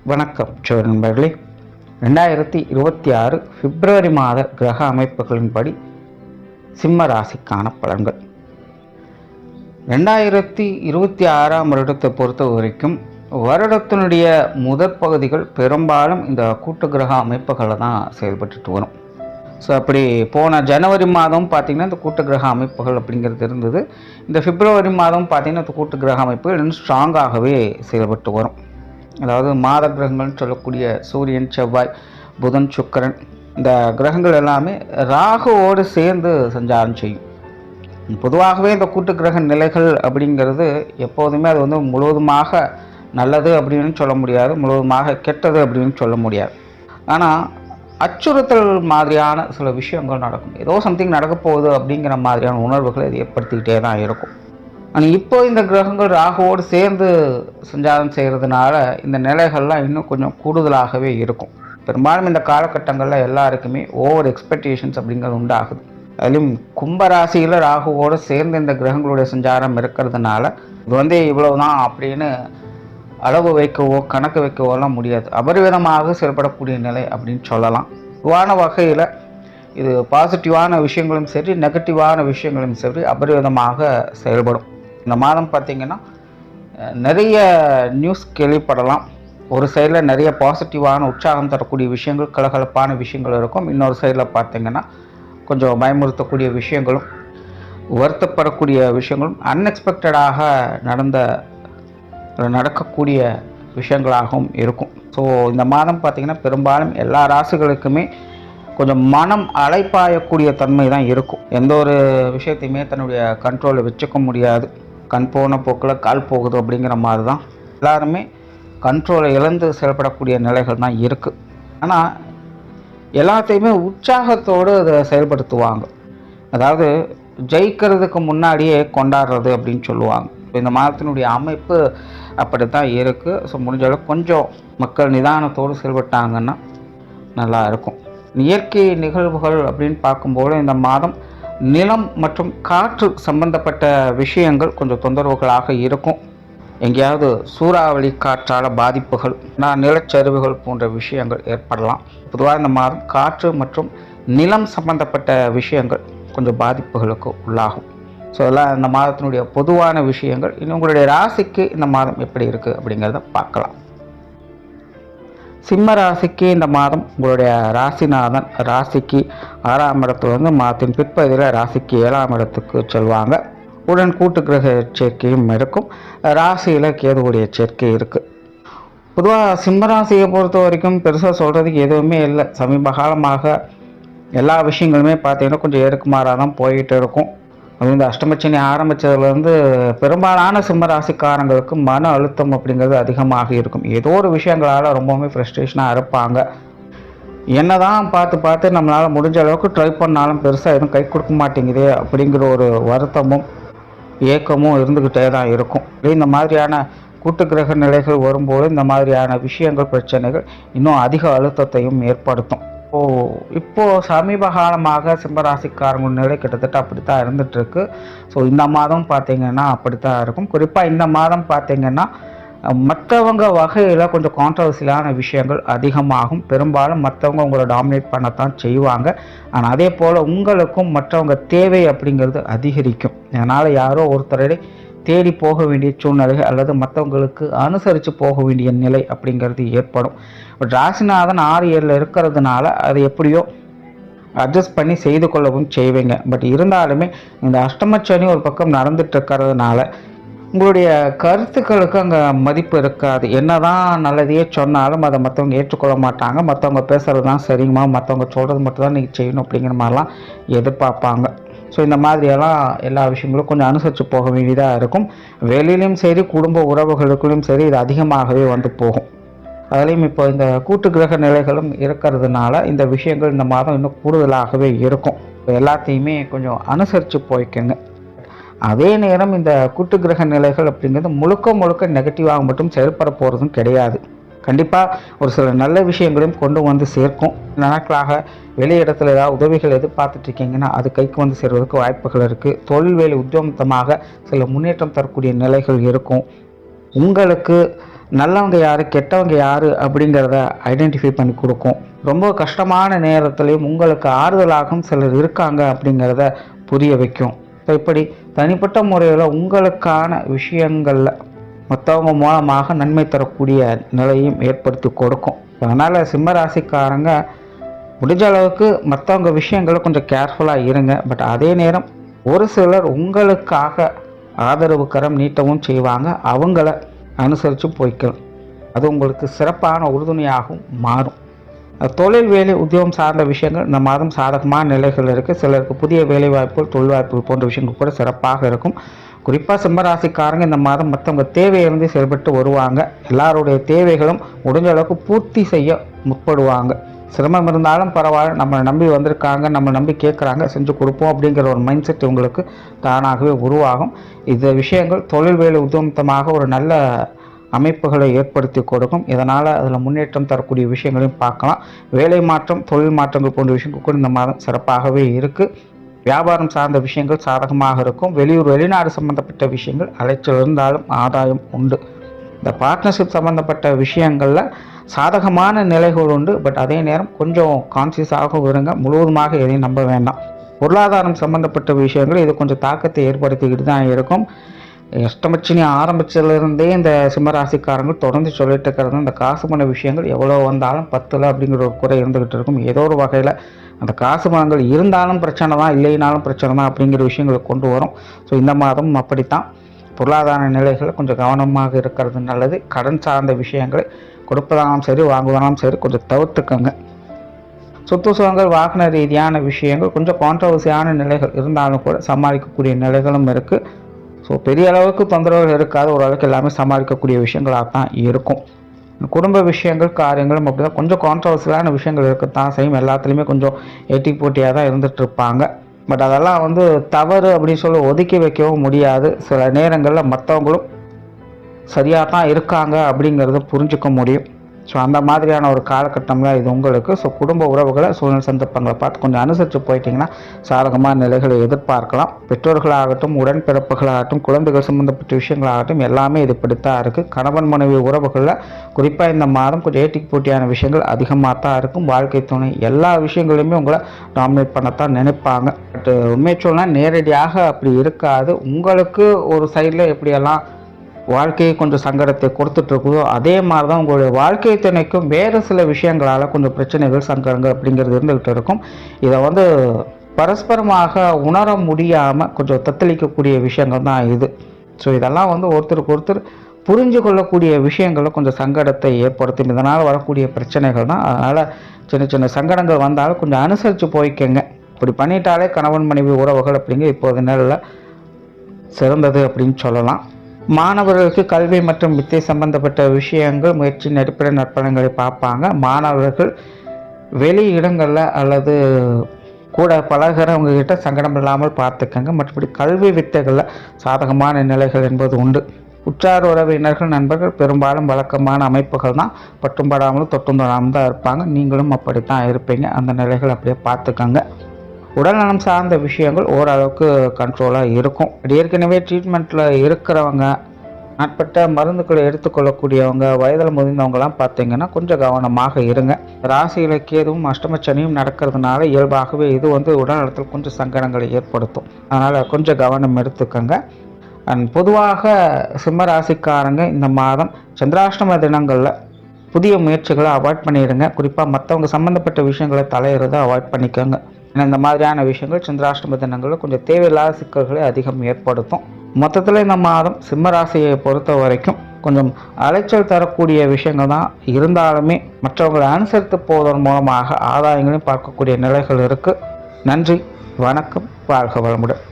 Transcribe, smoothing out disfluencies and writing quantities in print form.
வணக்கம் நண்பர்களே. 2026 பிப்ரவரி மாத கிரக அமைப்புகளின்படி சிம்ம ராசிக்கான பலன்கள். 2026ஆம் வருடத்தை பொறுத்த வரைக்கும் வருடத்தினுடைய முதற் பகுதிகள் பெரும்பாலும் இந்த கூட்டு கிரக அமைப்புகளை தான் செயல்பட்டு வரும். ஸோ அப்படி போன ஜனவரி மாதம் பார்த்திங்கன்னா இந்த கூட்டு கிரக அமைப்புகள் அப்படிங்கிறது இருந்தது. இந்த பிப்ரவரி மாதம் பார்த்திங்கன்னா இந்த கூட்டு கிரக அமைப்புகள் இன்னும் ஸ்ட்ராங்காகவே செயல்பட்டு வரும். அதாவது மாத கிரகங்கள்னு சொல்லக்கூடிய சூரியன், செவ்வாய், புதன், சுக்கிரன், இந்த கிரகங்கள் எல்லாமே ராகுவோடு சேர்ந்து சஞ்சாரம் செய்யும். பொதுவாகவே இந்த கூட்டு கிரக நிலைகள் அப்படிங்கிறது எப்போதுமே அது வந்து முழுவதுமாக நல்லது அப்படின்னு சொல்ல முடியாது, முழுவதுமாக கெட்டது அப்படின்னு சொல்ல முடியாது. ஆனால் அச்சுறுத்தல் மாதிரியான சில விஷயங்கள் நடக்கும். ஏதோ சம்திங் நடக்க போகுது அப்படிங்கிற மாதிரியான உணர்வுகளை இது ஏற்படுத்திக்கிட்டே தான் இருக்கும். ஆனால் இப்போ இந்த கிரகங்கள் ராகுவோடு சேர்ந்து சஞ்சாரம் செய்கிறதுனால இந்த நிலைகள்லாம் இன்னும் கொஞ்சம் கூடுதலாகவே இருக்கும். பெரும்பாலும் இந்த காலகட்டங்களில் எல்லாருக்குமே ஓவர் எக்ஸ்பெக்டேஷன்ஸ் அப்படிங்கிறது உண்டாகுது. அதுலேயும் கும்பராசியில் ராகுவோடு சேர்ந்து இந்த கிரகங்களுடைய சஞ்சாரம் இருக்கிறதுனால இது வந்து இவ்வளவுதான் அப்படின்னு அளவு வைக்கவோ கணக்கு வைக்கவோலாம் முடியாது. அபரிவிதமாக செயல்படக்கூடிய நிலை அப்படின்னு சொல்லலாம். பொதுவான வகையில் இது பாசிட்டிவான விஷயங்களும் சரி, நெகட்டிவான விஷயங்களும் சரி அபரிவிதமாக செயல்படும். இந்த மாதம் பார்த்திங்கன்னா நிறைய நியூஸ் கேள்விப்படலாம். ஒரு சைடில் நிறைய பாசிட்டிவான உற்சாகம் தரக்கூடிய விஷயங்கள், கலகலப்பான விஷயங்கள் இருக்கும். இன்னொரு சைடில் பார்த்திங்கன்னா கொஞ்சம் பயமுறுத்தக்கூடிய விஷயங்களும், வருத்தப்படக்கூடிய விஷயங்களும், அன்எக்ஸ்பெக்டடாக நடக்கக்கூடிய விஷயங்களாகவும் இருக்கும். ஸோ இந்த மாதம் பார்த்திங்கன்னா பெரும்பாலும் எல்லா ராசிகளுக்குமே கொஞ்சம் மனம் அலைப்பாயக்கூடிய தன்மை தான் இருக்கும். எந்த ஒரு விஷயத்தையுமே தன்னுடைய கண்ட்ரோலில் வச்சுக்க முடியாது. கண் போன போக்கில் கால் போகுது அப்படிங்கிற மாதிரி தான் எல்லாருமே கண்ட்ரோலை இழந்து செயல்படக்கூடிய நிலைகள் தான் இருக்குது. ஆனால் எல்லாத்தையுமே உற்சாகத்தோடு அதை செயல்படுத்துவாங்க. அதாவது ஜெயிக்கிறதுக்கு முன்னாடியே கொண்டாடுறது அப்படின்னு சொல்லுவாங்க. இந்த மாதத்தினுடைய அமைப்பு அப்படி தான் இருக்குது. ஸோ முடிஞ்ச அளவுக்கு கொஞ்சம் மக்கள் நிதானத்தோடு செயல்பட்டாங்கன்னா நல்லா இருக்கும். இயற்கை நிகழ்வுகள் அப்படின்னு பார்க்கும்போது இந்த மாதம் நிலம் மற்றும் காற்று சம்பந்தப்பட்ட விஷயங்கள் கொஞ்சம் தொந்தரவுகளாக இருக்கும். எங்கேயாவது சூறாவளி காற்றால் பாதிப்புகள், நிலச்சரிவுகள் போன்ற விஷயங்கள் ஏற்படலாம். பொதுவாக இந்த மாதம் காற்று மற்றும் நிலம் சம்பந்தப்பட்ட விஷயங்கள் கொஞ்சம் பாதிப்புகளுக்கு உள்ளாகும். ஸோ அதெல்லாம் இந்த மாதத்தினுடைய பொதுவான விஷயங்கள். இன்னும் உங்களுடைய ராசிக்கு இந்த மாதம் எப்படி இருக்குது அப்படிங்கிறத பார்க்கலாம். சிம்ம ராசிக்கு இந்த மாதம் உங்களுடைய ராசிநாதன் ராசிக்கு 6ஆம் இடத்துல வந்து மாதத்தின் பிற்பகுதியில் ராசிக்கு 7ஆம் இடத்துக்கு செல்வாங்க. உடன் கூட்டு கிரக சேர்க்கையும் இருக்கும். ராசியில் கேதுவுடைய சேர்க்கை இருக்குது. பொதுவாக சிம்ம ராசியை பொறுத்த வரைக்கும் பெருசாக சொல்கிறதுக்கு எதுவுமே இல்லை. சமீப காலமாக எல்லா விஷயங்களுமே பார்த்தீங்கன்னா கொஞ்சம் ஏறுக்குமாறாக தான் போய்கிட்டு இருக்கும். அது இந்த அஷ்டமச்சனி ஆரம்பித்ததுலேருந்து பெரும்பாலான சிம்ம ராசிக்காரங்களுக்கு மன அழுத்தம் அப்படிங்கிறது அதிகமாக இருக்கும். ஏதோ ஒரு விஷயங்களால் ரொம்பவுமே ஃப்ரஸ்ட்ரேஷனாக இருப்பாங்க. என்ன தான் பார்த்து நம்மளால் முடிஞ்ச அளவுக்கு ட்ரை பண்ணாலும் பெருசாக எதுவும் கை கொடுக்க மாட்டேங்குது அப்படிங்கிற ஒரு வருத்தமும் ஏக்கமும் இருந்துக்கிட்டே தான் இருக்கும். இந்த மாதிரியான கூட்டு கிரக நிலைகள் வரும்போது இந்த மாதிரியான விஷயங்கள், பிரச்சனைகள் இன்னும் அதிக அழுத்தத்தையும் ஏற்படுத்தும். இப்போது சமீப காலமாக சிம்மராசிக்காரங்க நிலை கிட்டத்தட்ட அப்படி தான் இருந்துகிட்ருக்கு. ஸோ இந்த மாதம் பார்த்திங்கன்னா அப்படி தான் இருக்கும். குறிப்பாக இந்த மாதம் பார்த்திங்கன்னா மற்றவங்க வகையில் கொஞ்சம் கான்ட்ரவர்சியலான விஷயங்கள் அதிகமாகும். பெரும்பாலும் மற்றவங்க உங்களை டாமினேட் பண்ணத்தான் செய்வாங்க. ஆனால் அதே போல் உங்களுக்கும் மற்றவங்க தேவை அப்படிங்கிறது அதிகரிக்கும். அதனால் யாரோ ஒருத்தரை தேடி போக வேண்டிய சூழ்நிலை அல்லது மற்றவங்களுக்கு அனுசரித்து போக வேண்டிய நிலை அப்படிங்கிறது ஏற்படும். ராசிநாதன் 6-7 இருக்கிறதுனால அது எப்படியோ அட்ஜஸ்ட் பண்ணி செய்து கொள்ளவும் செய்வீங்க. பட் இருந்தாலுமே இந்த அஷ்டமச்சனி ஒரு பக்கம் நடந்துட்டு இருக்கிறதுனால உங்களுடைய கருத்துக்களுக்கு அங்கே மதிப்பு இருக்காது. என்னதான் நல்லதையே சொன்னாலும் அதை மற்றவங்க ஏற்றுக்கொள்ள மாட்டாங்க. மற்றவங்க பேசுகிறது தான் சரிங்கம்மா, மற்றவங்க சொல்கிறது மட்டும் தான் நீங்கள் செய்யணும் அப்படிங்கிற மாதிரிலாம் எதிர்பார்ப்பாங்க. ஸோ இந்த மாதிரியெல்லாம் எல்லா விஷயங்களும் கொஞ்சம் அனுசரித்து போக வேண்டியதாக இருக்கும். வெளியிலையும் சரி, குடும்ப உறவுகளுக்குள்ளும் சரி இது அதிகமாகவே வந்து போகும். அதுலேயும் இப்போ இந்த கூட்டு கிரக நிலைகளும் இருக்கிறதுனால இந்த விஷயங்கள் இந்த மாதம் இன்னும் கூடுதலாகவே இருக்கும். எல்லாத்தையுமே கொஞ்சம் அனுசரித்து போய்க்குங்க. அதே நேரம் இந்த கூட்டு கிரக நிலைகள் அப்படிங்கிறது முழுக்க நெகட்டிவாக மட்டும் செயல்பட போகிறதும் கிடையாது. கண்டிப்பாக ஒரு சில நல்ல விஷயங்களையும் கொண்டு வந்து சேர்க்கும். நாட்களாக வெளியிடத்தில் ஏதாவது உதவிகள் எதிர்பார்த்துட்ருக்கீங்கன்னா அது கைக்கு வந்து சேர்வதற்கு வாய்ப்புகள் இருக்குது. தொழில் வேலை உத்தியோகமாக சில முன்னேற்றம் தரக்கூடிய நிலைகள் இருக்கும். உங்களுக்கு நல்லவங்க யார் கெட்டவங்க யார் அப்படிங்கிறத ஐடென்டிஃபை பண்ணி கொடுக்கும். ரொம்ப கஷ்டமான நேரத்துலையும் உங்களுக்கு ஆறுதலாகவும் சிலர் இருக்காங்க அப்படிங்கிறத புரிய வைக்கும். ஸோ இப்படி தனிப்பட்ட முறையில் உங்களுக்கான விஷயங்களில் மற்றவங்க மூலமாக நன்மை தரக்கூடிய நிலையும் ஏற்படுத்தி கொடுக்கும். அதனால் சிம்ம ராசிக்காரங்க முடிஞ்ச அளவுக்கு மற்றவங்க விஷயங்களை கொஞ்சம் கேர்ஃபுல்லாக இருங்க. பட் அதே நேரம் ஒரு சிலர் உங்களுக்காக ஆதரவு கரம் நீட்டவும் செய்வாங்க. அவங்கள அனுசரித்து போய்க்கலாம். அது உங்களுக்கு சிறப்பான உறுதுணையாகவும் மாறும். தொழில் வேலை உத்தியோகம் சார்ந்த விஷயங்கள் இந்த மாதம் சாதகமான நிலைகள் இருக்குது. சிலருக்கு புதிய வேலை வாய்ப்புகள் தொழில் வாய்ப்புகள் போன்ற விஷயங்கள் கூட சிறப்பாக இருக்கும். குறிப்பாக சிம்மராசிக்காரங்க இந்த மாதம் மற்றவங்க தேவையிலிருந்து செயல்பட்டு வருவாங்க. எல்லாருடைய தேவைகளும் முடிஞ்ச அளவுக்கு பூர்த்தி செய்ய முற்படுவாங்க. சிரமம் இருந்தாலும் பரவாயில்ல, நம்மளை நம்பி வந்திருக்காங்க, நம்மளை நம்பி கேட்குறாங்க, செஞ்சு கொடுப்போம் அப்படிங்கிற ஒரு மைண்ட் செட் உங்களுக்கு தானாகவே உருவாகும். இந்த விஷயங்கள் தொழில் வேலை உத்தமமாக ஒரு நல்ல அமைப்புகளை ஏற்படுத்தி கொடுக்கும். இதனால் அதில் முன்னேற்றம் தரக்கூடிய விஷயங்களையும் பார்க்கலாம். வேலை மாற்றம் தொழில் மாற்றங்கள் போன்ற விஷயங்கள் கூட இந்த மாதம் சிறப்பாகவே இருக்குது. வியாபாரம் சார்ந்த விஷயங்கள் சாதகமாக இருக்கும். வெளியூர் வெளிநாடு சம்பந்தப்பட்ட விஷயங்கள் அலைச்சல் இருந்தாலும் ஆதாயம் உண்டு. இந்த பார்ட்னர்ஷிப் சம்மந்தப்பட்ட விஷயங்களில் சாதகமான நிலைகள் உண்டு. பட் அதே நேரம் கொஞ்சம் கான்சியஸாக இருங்க. முழுவதுமாக எதையும் நம்ப வேண்டாம். பொருளாதாரம் சம்மந்தப்பட்ட விஷயங்கள் இது கொஞ்சம் தாக்கத்தை ஏற்படுத்திக்கிட்டு தான் இருக்கும். அஷ்டமச்சினி ஆரம்பிச்சதுலேருந்தே இந்த சிம்மராசிக்காரங்கள் தொடர்ந்து சொல்லிட்டு இருக்கிறது இந்த காசு பண விஷயங்கள் எவ்வளோ வந்தாலும் பத்தில் அப்படிங்கிற ஒரு குறை இருந்துக்கிட்டு இருக்கும். ஏதோ ஒரு வகையில் அந்த காசு பணங்கள் இருந்தாலும் பிரச்சனை தான், இல்லைனாலும் பிரச்சனை தான் அப்படிங்கிற விஷயங்களை கொண்டு வரும். ஸோ இந்த மாதம் அப்படித்தான். பொருளாதார நிலைகளை கொஞ்சம் கவனமாக இருக்கிறது நல்லது. கடன் சார்ந்த விஷயங்களை கொடுப்பதாலும் சரி வாங்குவதாலும் சரி கொஞ்சம் தவிர்த்துக்கோங்க. சொத்து சுகங்கள் வாகன ரீதியான விஷயங்கள் கொஞ்சம் கான்ட்ரவர்சியான நிலைகள் இருந்தாலும் கூட சமாளிக்கக்கூடிய நிலைகளும் இருக்குது. ஸோ பெரிய அளவுக்கு தொந்தரவுகள் இருக்காது. ஓரளவுக்கு எல்லாமே சமாளிக்கக்கூடிய விஷயங்களாக தான் இருக்கும். குடும்ப விஷயங்கள் காரியங்களும் அப்படி தான் கொஞ்சம் கான்ட்ரவர்சியலான விஷயங்கள் இருக்கத்தான் செய்யும். எல்லாத்துலேயுமே கொஞ்சம் ஏட்டி போட்டியாக தான் இருந்துகிட்டு இருப்பாங்க. பட் அதெல்லாம் தவறு அப்படின்னு சொல்லி ஒதுக்கி வைக்கவும் முடியாது. சில நேரங்களில் மற்றவங்களும் சரியாக தான் இருக்காங்க அப்படிங்கிறத புரிஞ்சுக்க முடியும். ஸோ அந்த மாதிரியான ஒரு காலகட்டம்லாம் இது உங்களுக்கு. ஸோ குடும்ப உறவுகளை சூழ்நிலை சந்தர்ப்பங்களை பார்த்து கொஞ்சம் அனுசரித்து போயிட்டிங்கன்னா சாதகமான நிலைகளை எதிர்பார்க்கலாம். பெற்றோர்களாகட்டும் உடன்பிறப்புகளாகட்டும் குழந்தைகள் சம்மந்தப்பட்ட விஷயங்களாகட்டும் எல்லாமே இது இப்படித்தான் இருக்குது. கணவன் மனைவி உறவுகளில் குறிப்பாக இந்த மாதம் கொஞ்சம் ஏட்டிக்கு போட்டியான விஷயங்கள் அதிகமாக தான் இருக்கும். வாழ்க்கை துணை எல்லா விஷயங்களையுமே உங்களை டாமினேட் பண்ணத்தான் நினைப்பாங்க. பட் உண்மை சொன்னால் நேரடியாக அப்படி இருக்காது. உங்களுக்கு ஒரு சைடில் எப்படியெல்லாம் வாழ்க்கையை கொஞ்சம் சங்கடத்தை கொடுத்துட்ருக்குதோ அதே மாதிரி தான் உங்களுடைய வாழ்க்கை துணைக்கும் வேறு சில விஷயங்களால் கொஞ்சம் பிரச்சனைகள் சங்கடங்கள் அப்படிங்கிறது இருந்துக்கிட்டு இருக்கும். இதை பரஸ்பரமாக உணர முடியாமல் கொஞ்சம் தத்தளிக்கக்கூடிய விஷயங்கள் தான் இது. ஸோ இதெல்லாம் ஒருத்தருக்கு ஒருத்தர் புரிஞ்சு கொள்ளக்கூடிய விஷயங்களும் கொஞ்சம் சங்கடத்தை ஏற்படுத்தும். இதனால் வரக்கூடிய பிரச்சனைகள் தான். அதனால் சின்ன சின்ன சங்கடங்கள் வந்தாலும் கொஞ்சம் அனுசரித்து போய்க்கங்க. இப்படி பண்ணிட்டாலே கணவன் மனைவி உறவுகள் அப்படிங்கிற இப்போது நிலையில் சிறந்தது அப்படின்னு சொல்லலாம். மாணவர்களுக்கு கல்வி மற்றும் வித்தை சம்பந்தப்பட்ட விஷயங்கள் முயற்சியின் அடிப்படை நற்பலன்களை பார்ப்பாங்க. மாணவர்கள் வெளி இடங்களில் அல்லது கூட பழகிறவங்க கிட்ட சங்கடம் இல்லாமல் பார்த்துக்கங்க. மற்றபடி கல்வி வித்தைகளில் சாதகமான நிலைகள் என்பது உண்டு. உற்றார் உறவினர்கள் நண்பர்கள் பெரும்பாலும் வழக்கமான அமைப்புகள் தான். பட்டும் படாமலும் தொட்டும் தொடாமல் தான் இருப்பாங்க. நீங்களும் அப்படித்தான் இருப்பீங்க. அந்த நிலைகள் அப்படியே பார்த்துக்கங்க. உடல்நலம் சார்ந்த விஷயங்கள் ஓரளவுக்கு கண்ட்ரோலாக இருக்கும். ஏற்கனவே ட்ரீட்மெண்ட்டில் இருக்கிறவங்க நாட்பட்ட மருந்துகளை எடுத்துக்கொள்ளக்கூடியவங்க வயதில் முதிர்ந்தவங்கலாம் பார்த்தீங்கன்னா கொஞ்சம் கவனமாக இருங்க. ராசியில் கேதுவும் அஷ்டமச்சனியும் நடக்கிறதுனால இயல்பாகவே இது உடல்நலத்தில் கொஞ்சம் சங்கடங்களை ஏற்படுத்தும். அதனால் கொஞ்சம் கவனம் எடுத்துக்கோங்க. பொதுவாக சிம்ம ராசிக்காரங்க இந்த மாதம் சந்திராஷ்டம தினங்களில் புதிய முயற்சிகளை அவாய்ட் பண்ணிடுங்க. குறிப்பாக மற்றவங்க சம்மந்தப்பட்ட விஷயங்களை தலையிறதை அவாய்ட் பண்ணிக்கோங்க. ஏன்னா இந்த மாதிரியான விஷயங்கள் சந்திராஷ்டம தினங்களில் கொஞ்சம் தேவையில்லாத சிக்கல்களை அதிகம் ஏற்படுத்தும். மொத்தத்தில் இந்த மாதம் சிம்ம ராசியை பொறுத்த வரைக்கும் கொஞ்சம் அலைச்சல் தரக்கூடிய விஷயங்கள் தான் இருந்தாலுமே மற்றவங்களை அனுசரித்து போவதன் மூலமாக ஆதாயங்களையும் பார்க்கக்கூடிய நிலைகள் இருக்குது. நன்றி, வணக்கம், வாழ்க வளமுடன்.